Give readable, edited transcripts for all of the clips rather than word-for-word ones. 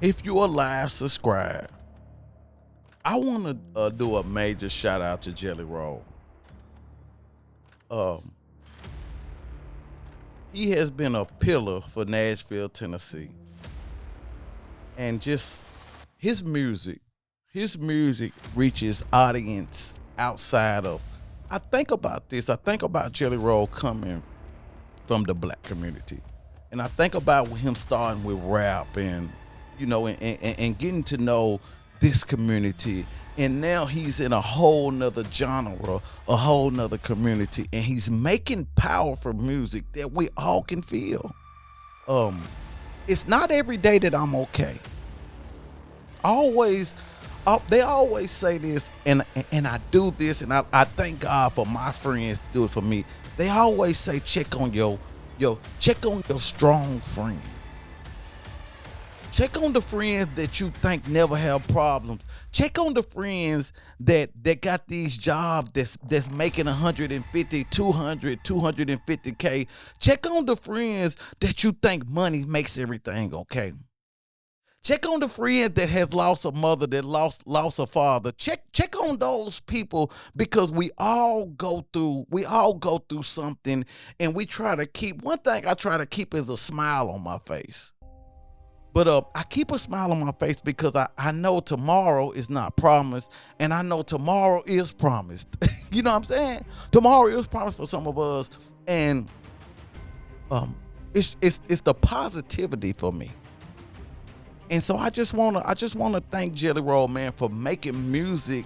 If you're alive, subscribe. I want to do a major shout out to JellyRoll. Um, he has been a pillar for Nashville, Tennessee, and just his music, reaches audience outside of. I think about this. I think about JellyRoll coming from the black community, and I think about him starting with rap and and getting to know this community, and now he's in a whole nother genre, a whole nother community, and he's making powerful music that we all can feel. It's not every day that I'm okay. Always, they always say this, and I do this, and I thank God for my friends to do it for me. They always say check on your strong friends. Check on the friends that you think never have problems. Check on the friends that got these jobs that's making 150, 200, 250K. Check on the friends that you think money makes everything okay. Check on the friend that has lost a mother, that lost a father. Check on those people, because we all go through something, and we try to keep, one thing I try to keep is a smile on my face. But I keep a smile on my face because I know tomorrow is not promised, and I know tomorrow is promised. You know what I'm saying? Tomorrow is promised for some of us, and it's the positivity for me. And so I just wanna thank JellyRoll, man, for making music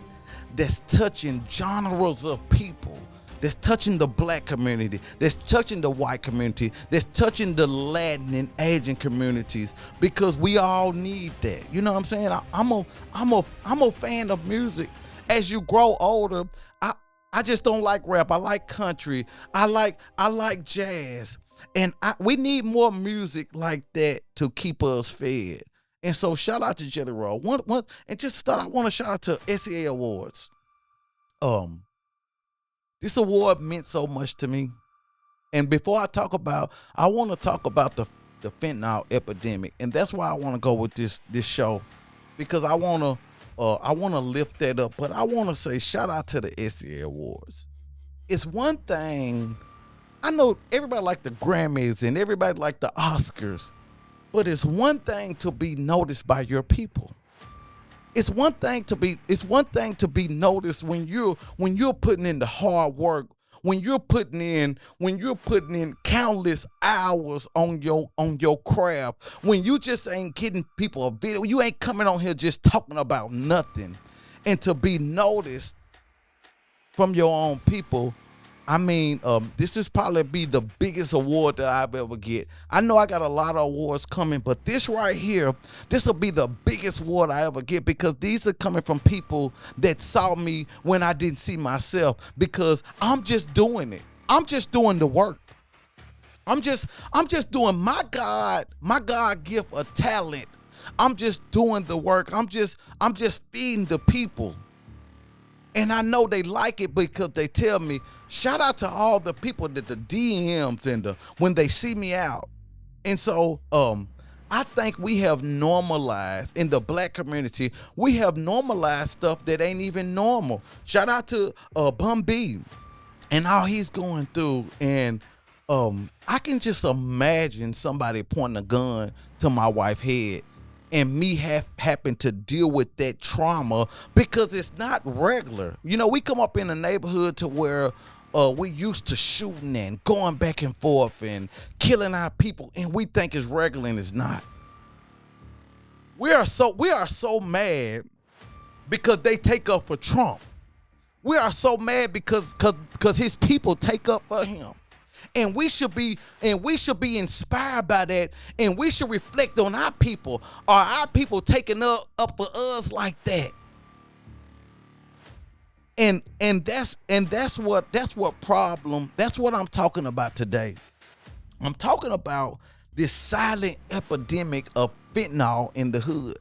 that's touching genres of people, that's touching the black community, that's touching the white community, that's touching the Latin and Asian communities, because we all need that. You know what I'm saying? I'm a fan of music. As you grow older, I just don't like rap. I like country. I like jazz, and we need more music like that to keep us fed. And so shout out to JellyRoll. One, and just start, I want to shout out to SEA Awards. This award meant so much to me. And before I want to talk about the fentanyl epidemic. And that's why I want to go with this show, because I want to lift that up. But I want to say shout out to the SEA Awards. It's one thing, I know everybody like the Grammys and everybody like the Oscars, but it's one thing to be noticed by your people. It's one thing to be noticed when you're putting in the hard work, when you're putting in countless hours on your craft, when you just ain't getting people a video, you ain't coming on here just talking about nothing, and to be noticed from your own people. I mean, this is probably be the biggest award that I've ever get. I know I got a lot of awards coming, but this right here, this will be the biggest award I ever get, because these are coming from people that saw me when I didn't see myself, because I'm just doing it. I'm just doing the work. I'm just doing my God gift of talent. I'm just doing the work. I'm just feeding the people. And I know they like it, because they tell me, shout out to all the people that the DMs and when they see me out. And so I think we have normalized, in the black community, we have normalized stuff that ain't even normal. Shout out to Bun B and all he's going through. And I can just imagine somebody pointing a gun to my wife's head, and me happen to deal with that trauma, because it's not regular. You know, we come up in a neighborhood to where we used to shooting and going back and forth and killing our people, and we think it's regular, and it's not. We are so mad because they take up for Trump. We are so mad because his people take up for him. And we should be inspired by that, and we should reflect on our people. Are our people taking up for us like that? And that's what I'm talking about today. I'm talking about this silent epidemic of fentanyl in the hood.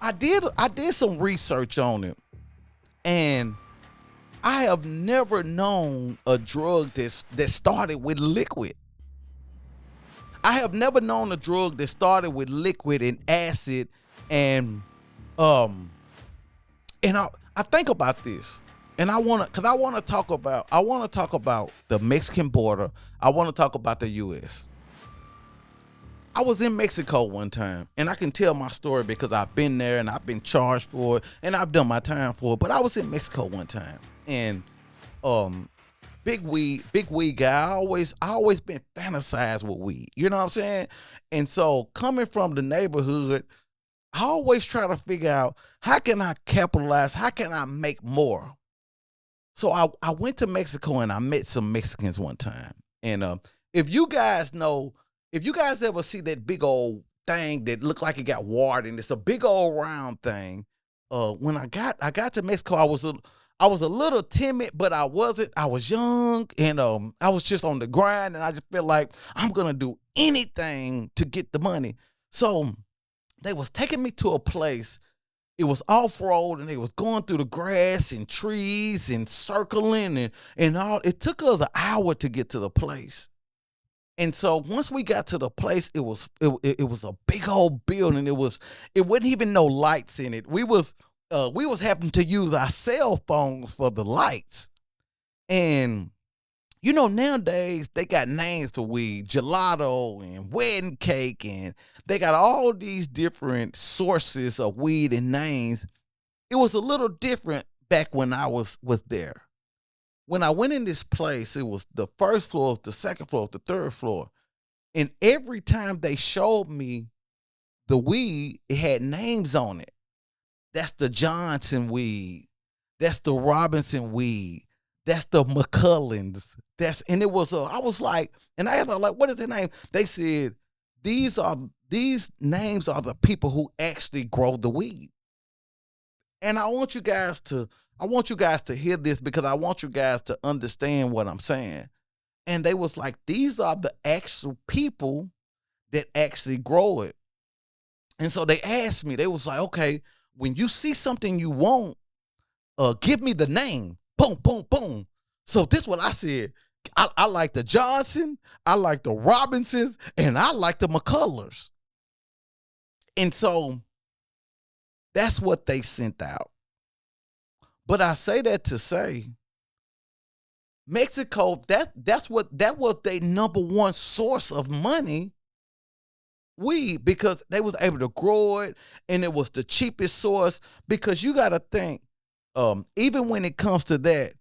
I did some research on it, and I have never known a drug that started with liquid. I have never known a drug that started with liquid and acid, and um and I think about this, and I want to talk about the Mexican border. I want to talk about the U.S. I was in Mexico one time, and I can tell my story because I've been there and I've been charged for it and I've done my time for it. But I was in Mexico one time, and big weed guy. I always been fantasized with weed. You know what I'm saying? And so coming from the neighborhood, I always try to figure out how can I capitalize, how can I make more. So I went to Mexico and I met some Mexicans one time. And if you guys ever see that big old thing that looked like it got water and it's a big old round thing, when I got to Mexico, I was a little timid, but I wasn't. I was young, and I was just on the grind, and I just felt like I'm gonna do anything to get the money. So they was taking me to a place. It was off-road, and they was going through the grass and trees and circling and all. It took us an hour to get to the place. And so once we got to the place, it was a big old building. It wasn't even no lights in it. We was having to use our cell phones for the lights. And you know, nowadays they got names for weed, gelato and wedding cake, and they got all these different sources of weed and names. It was a little different back when I was there. When I went in this place, it was the first floor, the second floor, the third floor. And every time they showed me the weed, it had names on it. That's the Johnson weed. That's the Robinson weed. That's the McCullens. And it was I was like, and I was like, what is the name? They said, these names are the people who actually grow the weed. And I want you guys to hear this because I want you guys to understand what I'm saying. And they was like, these are the actual people that actually grow it. And so they asked me, they was like, okay, when you see something you want, give me the name. Boom, boom, boom. So this is what I said. I like the Johnson, I like the Robinsons, and I like the McCullers. And so that's what they sent out. But I say that to say, Mexico, that was their number one source of money, weed, because they was able to grow it, and it was the cheapest source. Because you got to think, even when it comes to that,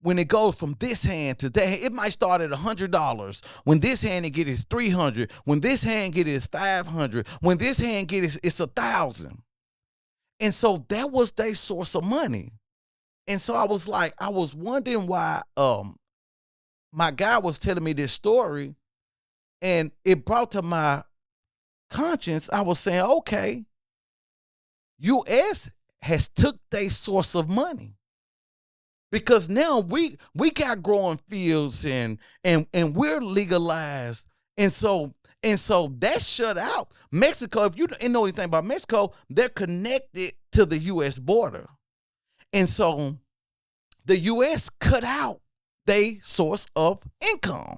when it goes from this hand to that hand, it might start at $100. When this hand it get is $300. When this hand get is $500. When this hand get is it's $1,000. And so that was their source of money. And so I was wondering why my guy was telling me this story, and it brought to my conscience. I was saying, okay, U.S. has took their source of money. Because now we got growing fields and we're legalized. And so that shut out Mexico. If you didn't know anything about Mexico, they're connected to the U.S. border. And so the U.S. cut out their source of income.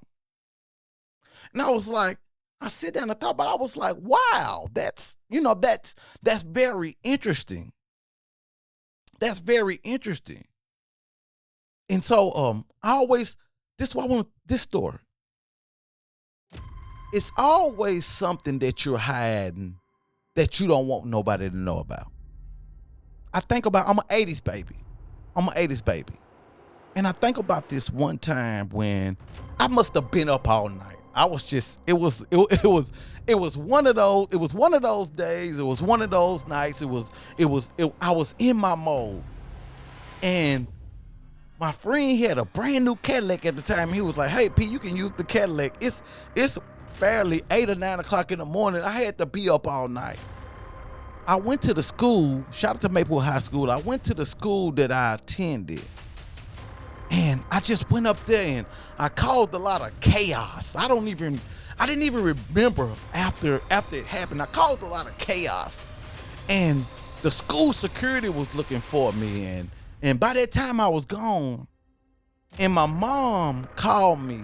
And I sit down and thought, but I was like, wow, that's very interesting. That's very interesting. And so this is why I want this story. It's always something that you're hiding that you don't want nobody to know about. I think about, I'm an 80s baby. And I think about this one time when I must have been up all night. I was just, it was one of those days, it was one of those nights, I was in my mode. And my friend had a brand new Cadillac at the time. He was like, hey, P, you can use the Cadillac. It's fairly 8 or 9 o'clock in the morning. I had to be up all night. I went to the school, shout out to Maplewood High School. I went to the school that I attended. And I just went up there and I caused a lot of chaos. I didn't even remember after it happened. I caused a lot of chaos. And the school security was looking for me, and by that time I was gone. And my mom called me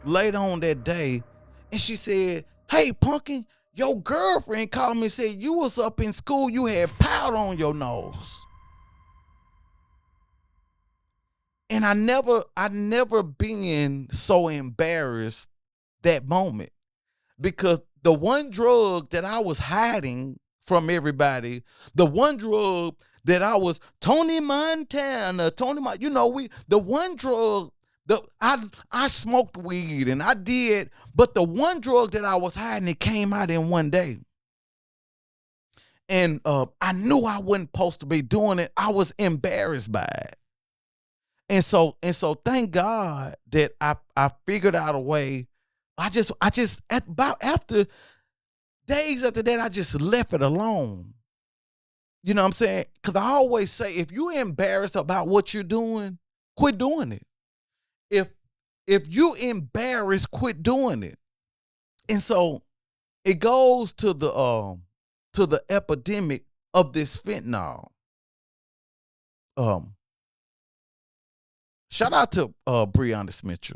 later on that day, And she said, "Hey, Pumpkin, your girlfriend called me and said you was up in school, you had powder on your nose." And I never been so embarrassed that moment, because the one drug that I was hiding from everybody, the one drug that I was Tony Montana, the one drug, I smoked weed and I did, but the one drug that I was hiding, it came out in one day. And I knew I wasn't supposed to be doing it. I was embarrassed by it. And so thank God that I figured out a way. I just at about after days after that, I just left it alone. You know what I'm saying? Because I always say, if you're embarrassed about what you're doing, quit doing it. If you embarrassed, quit doing it. And so it goes to the epidemic of this fentanyl. Shout out to Breonna Smith,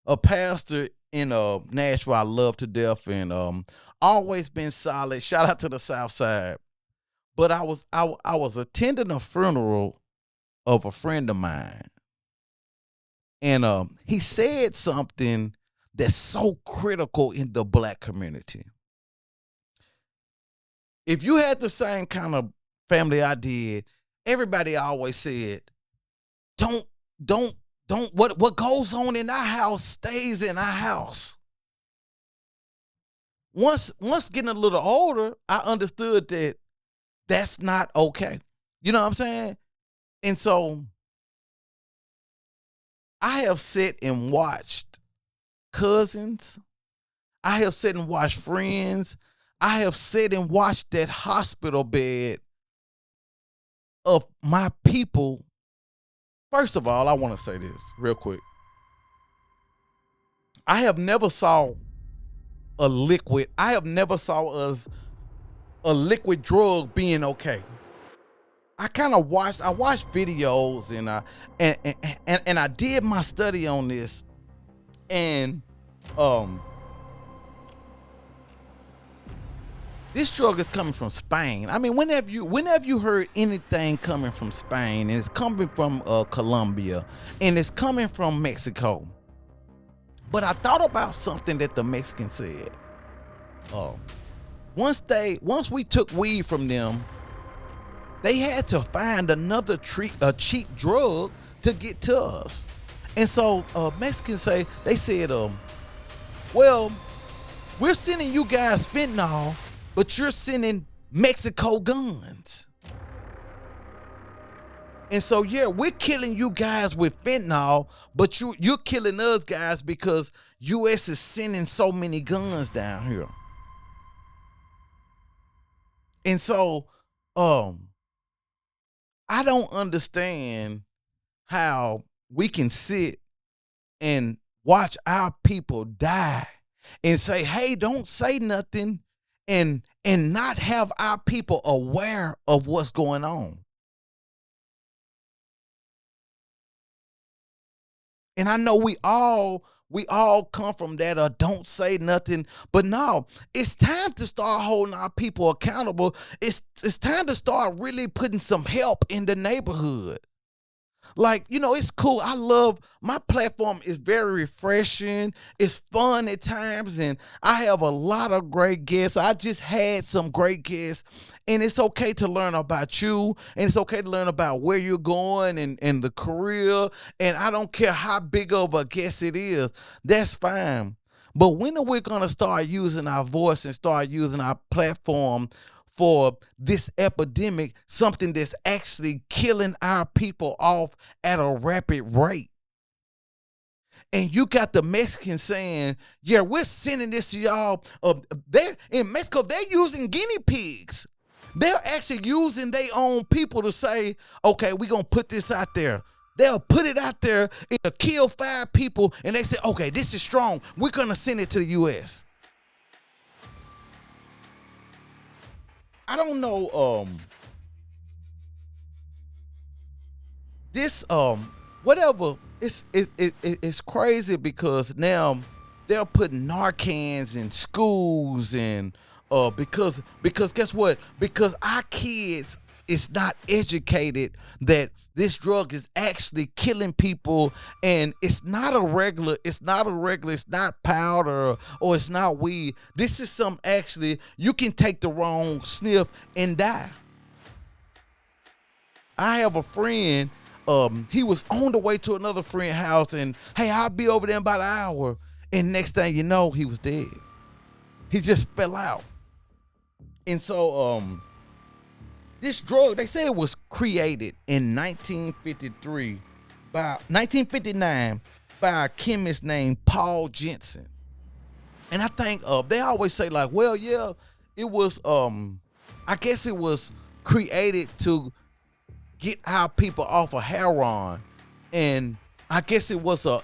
a pastor in Nashville I love to death, and always been solid. Shout out to the South Side. But I was attending a funeral of a friend of mine, and he said something that's so critical in the Black community. If you had the same kind of family I did, everybody always said, don't don't what goes on in our house stays in our house. Once getting a little older, I understood that that's not okay. You know what I'm saying? And so I have sat and watched cousins. I have sat and watched friends. I have sat and watched that hospital bed of my people. First of all, I want to say this real quick. I have never saw a liquid. I have never saw us a liquid drug being okay. I watched videos, and I did my study on this, and this drug is coming from Spain. I mean, whenever you heard anything coming from Spain, and it's coming from Colombia, and it's coming from Mexico. But I thought about something that the Mexicans said. Once we took weed from them, they had to find another cheap drug to get to us. And so Mexicans said, well, we're sending you guys fentanyl, but you're sending Mexico guns. And so, yeah, we're killing you guys with fentanyl, but you're killing us guys because U.S. is sending so many guns down here. And so, I don't understand how we can sit and watch our people die and say, hey, don't say nothing, and not have our people aware of what's going on. And I know we all come from that don't say nothing. But no, it's time to start holding our people accountable. It's time to start really putting some help in the neighborhood. Like, it's cool. I love my platform. Is very refreshing. It's fun at times, and I have a lot of great guests. I just had some great guests, and it's okay to learn about you, and it's okay to learn about where you're going and the career, and I don't care how big of a guest it is. That's fine. But when are we going to start using our voice and start using our platform for this epidemic, something that's actually killing our people off at a rapid rate? And you got the Mexicans saying, yeah, we're sending this to y'all. They're in Mexico, they're using guinea pigs. They're actually using their own people to say, okay, we're going to put this out there. They'll put it out there, it'll kill 5 people, and they say, okay, this is strong. We're going to send it to the U.S. I don't know, this, whatever, it's crazy because now they're putting Narcans in schools, and because guess what? Because our kids is not educated that this drug is actually killing people, and it's not powder, or it's not weed. This is some actually you can take the wrong sniff and die. I have a friend, he was on the way to another friend's house, and hey, I'll be over there in about an hour. And next thing you know, he was dead. He just fell out. And so this drug, they say it was created in 1959 by a chemist named Paul Jensen. And I think they always say like, well, yeah, it was I guess it was created to get our people off of heroin, and I guess it was a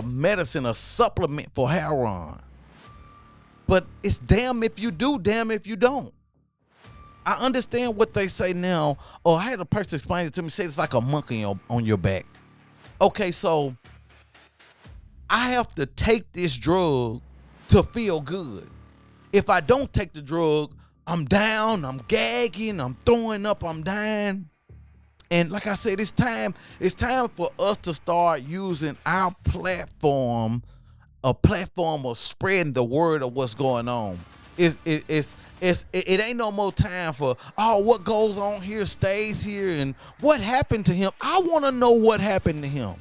medicine, a supplement for heroin. But it's damn if you do, damn if you don't. I understand what they say now. Oh, I had a person explain it to me, say it's like a monkey on your back. Okay, so I have to take this drug to feel good. If I don't take the drug, I'm down, I'm gagging, I'm throwing up, I'm dying. And like I said, it's time for us to start using our platform, a platform of spreading the word of what's going on. It ain't no more time for, oh, what goes on here stays here, and what happened to him. I want to know what happened to him.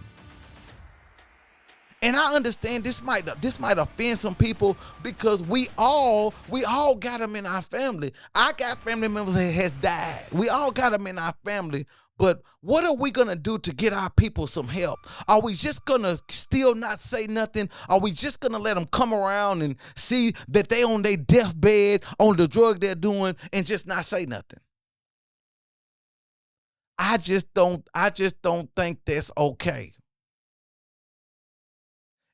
And I understand this might offend some people, because we all got them in our family. I got family members that has died. We all got them in our family. But what are we going to do to get our people some help? Are we just going to still not say nothing? Are we just going to let them come around and see that they on their deathbed on the drug they're doing and just not say nothing? I just don't think that's okay.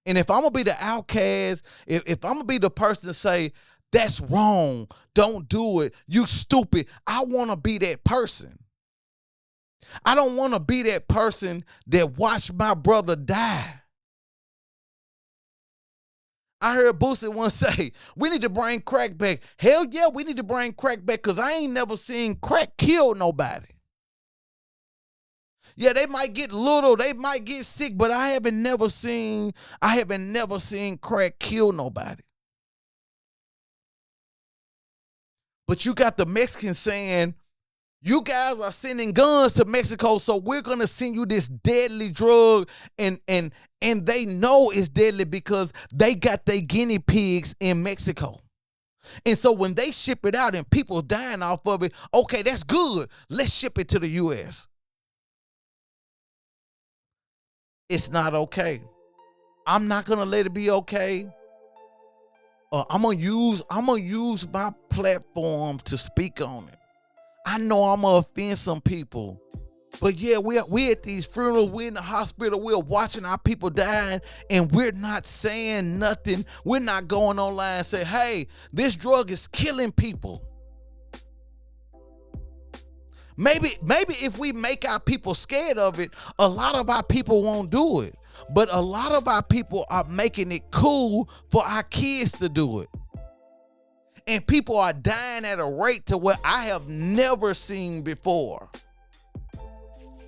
And if I'm going to be the outcast, if I'm going to be the person to say, that's wrong, don't do it, you stupid, I want to be that person. I don't want to be that person that watched my brother die. I heard Boosie once say, we need to bring crack back. Hell yeah, we need to bring crack back, because I ain't never seen crack kill nobody. Yeah, they might get little, they might get sick, but I haven't never seen crack kill nobody. But you got the Mexicans saying, you guys are sending guns to Mexico, so we're going to send you this deadly drug, and they know it's deadly because they got their guinea pigs in Mexico. And so when they ship it out and people dying off of it, okay, that's good. Let's ship it to the U.S. It's not okay. I'm not going to let it be okay. I'm going to use my platform to speak on it. I know I'm going to offend some people, but yeah, we're at these funerals, we're in the hospital, we're watching our people dying, and we're not saying nothing. We're not going online and say, hey, this drug is killing people. Maybe if we make our people scared of it, a lot of our people won't do it. But a lot of our people are making it cool for our kids to do it. And people are dying at a rate to what I have never seen before.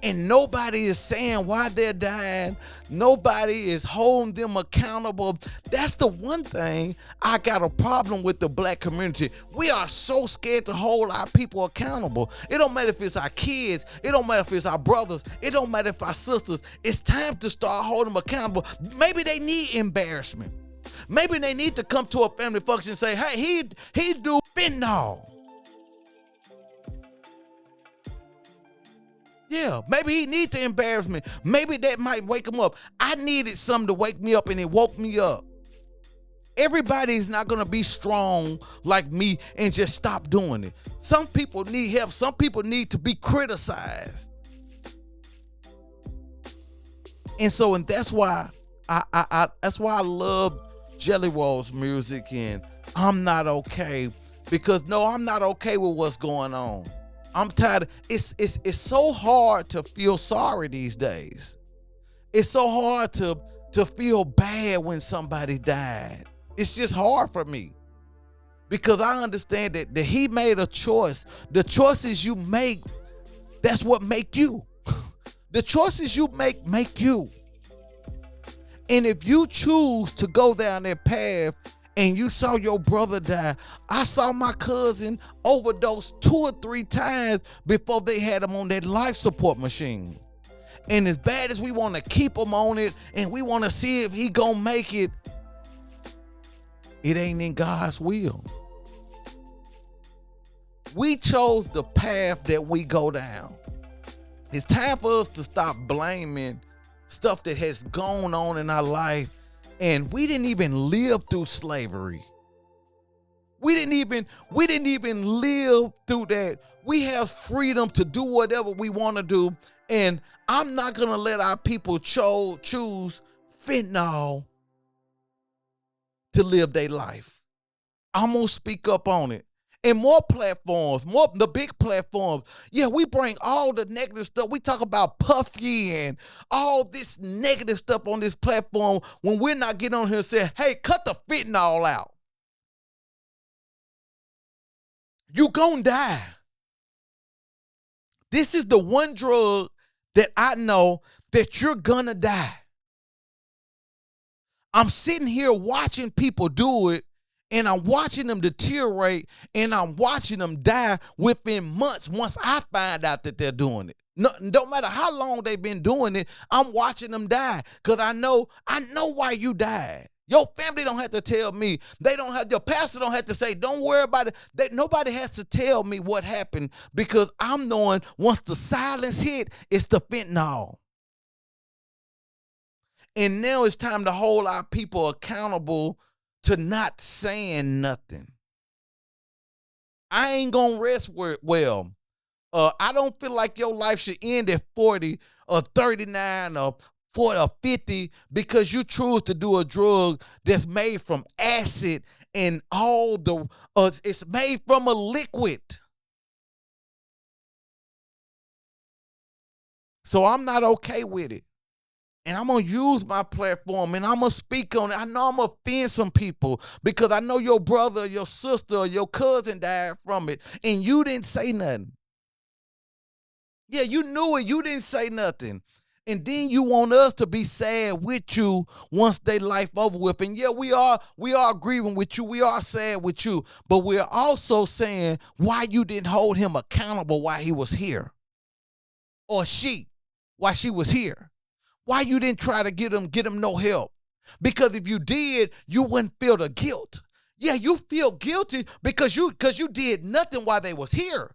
And nobody is saying why they're dying. Nobody is holding them accountable. That's the one thing I got a problem with the black community. We are so scared to hold our people accountable. It don't matter if it's our kids. It don't matter if it's our brothers. It don't matter if our sisters. It's time to start holding them accountable. Maybe they need embarrassment. Maybe they need to come to a family function and say, hey, he do fentanyl. Yeah, maybe he needs to embarrass me. Maybe that might wake him up. I needed something to wake me up, and it woke me up. Everybody's not going to be strong like me and just stop doing it. Some people need help. Some people need to be criticized. And that's why I love JellyRoll's music, and I'm not okay, because no, I'm not okay with what's going on. I'm tired. It's so hard to feel sorry these days. It's so hard to feel bad when somebody died. It's just hard for me because I understand that he made a choice. The choices you make, that's what make you. The choices you make you. And if you choose to go down that path and you saw your brother die, I saw my cousin overdose 2 or 3 times before they had him on that life support machine. And as bad as we want to keep him on it and we want to see if he gonna make it, it ain't in God's will. We chose the path that we go down. It's time for us to stop blaming stuff that has gone on in our life, and we didn't even live through slavery. We didn't even live through that. We have freedom to do whatever we want to do, and I'm not gonna let our people choose fentanyl to live their life. I'm gonna speak up on it. And more platforms, the big platforms. Yeah, we bring all the negative stuff. We talk about Puffy and all this negative stuff on this platform when we're not getting on here and saying, hey, cut the fentanyl out. You gonna die. This is the one drug that I know that you're gonna die. I'm sitting here watching people do it, and I'm watching them deteriorate, and I'm watching them die within months once I find out that they're doing it. No, don't matter how long they've been doing it, I'm watching them die because I know why you died. Your family don't have to tell me. Your pastor don't have to say, don't worry about it. Nobody has to tell me what happened because I'm knowing once the silence hit, it's the fentanyl. And now it's time to hold our people accountable to not saying nothing. I ain't gonna rest well. I don't feel like your life should end at 40 or 39 or 40 or 50 because you choose to do a drug that's made from acid and all it's made from a liquid. So I'm not okay with it. And I'm going to use my platform and I'm going to speak on it. I know I'm going to offend some people because I know your brother, your sister, or your cousin died from it and you didn't say nothing. Yeah, you knew it. You didn't say nothing. And then you want us to be sad with you once they life over with. And yeah, we are grieving with you. We are sad with you. But we're also saying why you didn't hold him accountable while he was here. Or while she was here. Why you didn't try to get him no help? Because if you did, you wouldn't feel the guilt. Yeah, you feel guilty because you did nothing while they was here.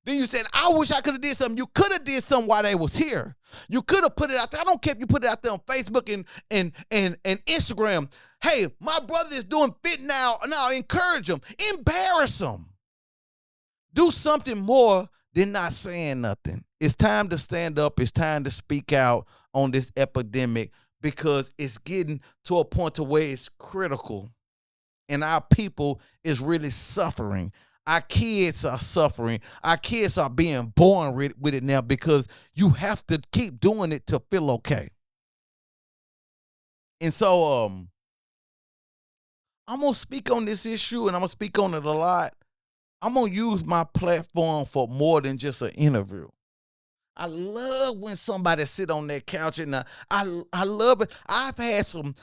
Then you said, I wish I could have did something. You could have did something while they was here. You could have put it out there. I don't care if you put it out there on Facebook and Instagram. Hey, my brother is doing fentanyl. Now encourage him. Embarrass him. Do something more than not saying nothing. It's time to stand up. It's time to speak out on this epidemic because it's getting to a point to where it's critical and our people is really suffering. Our kids are suffering. Our kids are being born with it now because you have to keep doing it to feel okay. And so I'm going to speak on this issue and I'm going to speak on it a lot. I'm going to use my platform for more than just an interview. I love when somebody sit on that couch and I love it. I've had some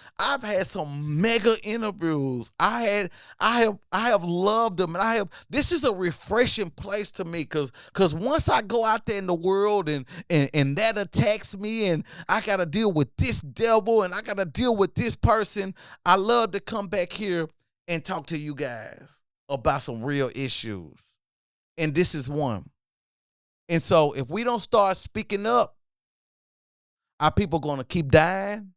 mega interviews. I have loved them, and this is a refreshing place to me because once I go out there in the world and that attacks me and I gotta deal with this devil and I gotta deal with this person, I love to come back here and talk to you guys about some real issues. And this is one. And so if we don't start speaking up, our people going to keep dying.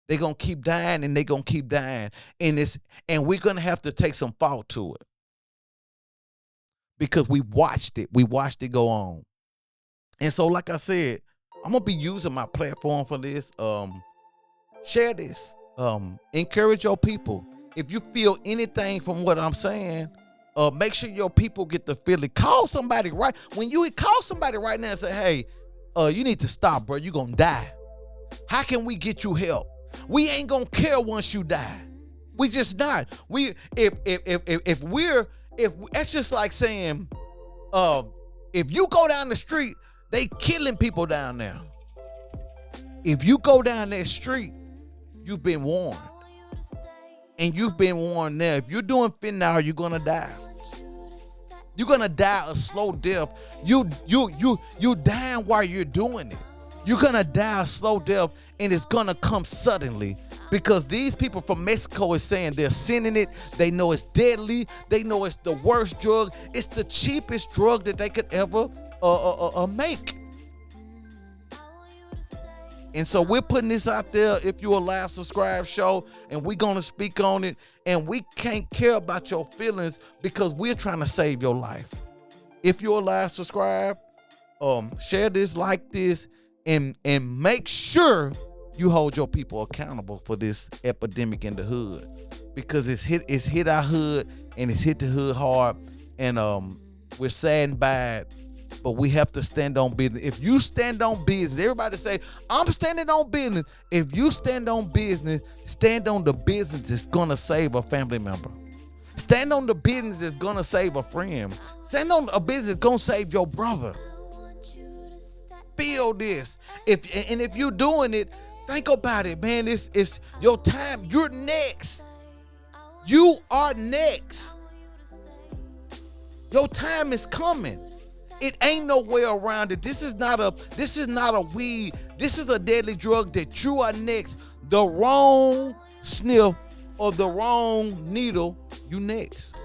They're going to keep dying and they're going to keep dying. And we're going to have to take some fault to it. Because we watched it. We watched it go on. And so like I said, I'm going to be using my platform for this. Share this. Encourage your people. If you feel anything from what I'm saying, make sure your people get the feeling. Call somebody right. When you call somebody right now and say, hey, you need to stop, bro. You're going to die. How can we get you help? We ain't going to care once you die. We just not. We if that's just like saying, if you go down the street, they killing people down there. If you go down that street, you've been warned. And you've been warned now. If you're doing fentanyl, you're gonna die. You're gonna die a slow death. You dying while you're doing it. You're gonna die a slow death, and it's gonna come suddenly. Because these people from Mexico is saying they're sending it. They know it's deadly. They know it's the worst drug. It's the cheapest drug that they could ever make. And so we're putting this out there. If you're a live subscribe show, and we're gonna speak on it, and we can't care about your feelings because we're trying to save your life. If you're a live subscribe, share this, like this, and make sure you hold your people accountable for this epidemic in the hood, because it's hit our hood, and it's hit the hood hard, and we're saddened by it. But we have to stand on business. If you stand on business, everybody say, I'm standing on business. If you stand on business, stand on the business that's gonna save a family member. Stand on the business that's gonna save a friend. Stand on a business that's gonna save your brother. Feel this. If you're doing it, think about it, man. It's your time. You're next. You are next. Your time is coming. It ain't no way around it. This is not a weed. This is a deadly drug that you are next. The wrong sniff or the wrong needle, you next.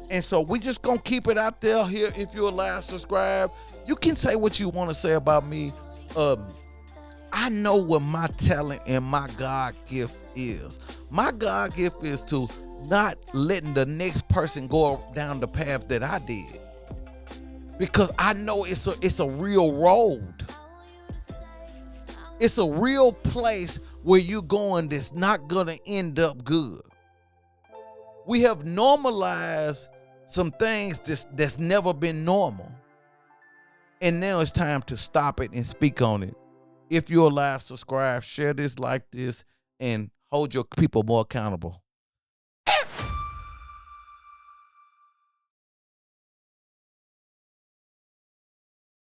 And so we just gonna keep it out there here. If you're live subscribe, you can say what you want to say about me. I know what my talent and my God gift is. My God gift is to not letting the next person go down the path that I did. Because I know it's a real road. It's a real place where you're going that's not gonna end up good. We have normalized some things that's never been normal. And now it's time to stop it and speak on it. If you're live, subscribe, share this, like this, and hold your people more accountable.